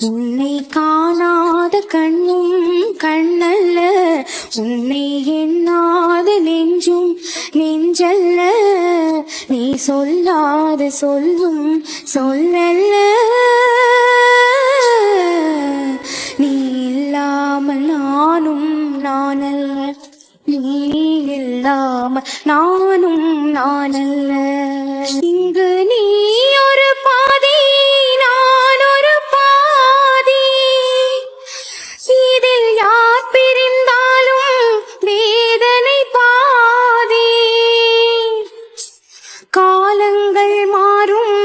உன்னை காணாத கண்ணும் கண்ணல்ல, உன்னை எண்ணாத நெஞ்சும் நெஞ்சல்ல, நீ சொல்லாத சொல்லும் சொல்லல்ல. நீ இல்லாமல் நானும் நானல்ல, நீ இல்லாமல் நானும் நானல்ல. இங்கு நீ ஒரு பாதி, நான் ஒரு பாதி, இதில் யார் பிரிந்தாலும் வேதனை பாதி. காலங்கள் மாறும்,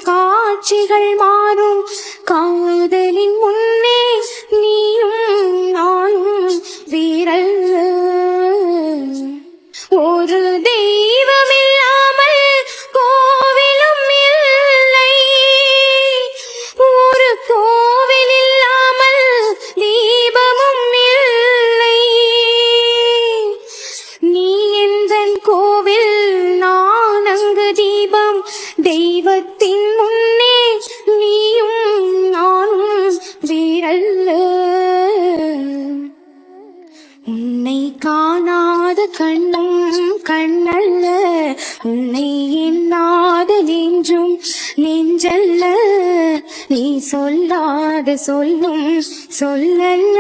காட்சிகள் மாறும், காதலின் முன்னே நீயும் நானும் வீரல்ல. ஒரு தெய்வம் இல்லாமல் கோவிலும் இல்லை, ஒரு கோவில் இல்லாமல் தீபமும் இல்லை. நீ எந்தன் கோவில், நான் அங்கு தீபம், தெய்வத்தின் முன்னே நீயும் நானும் வீரல்ல. உன்னை காணாத கண்ணும் கண்ணல்ல, உன்னை எண்ணாத நெஞ்சும் நெஞ்சல்ல, நீ சொல்லாத சொல்லும் சொல்லல்ல.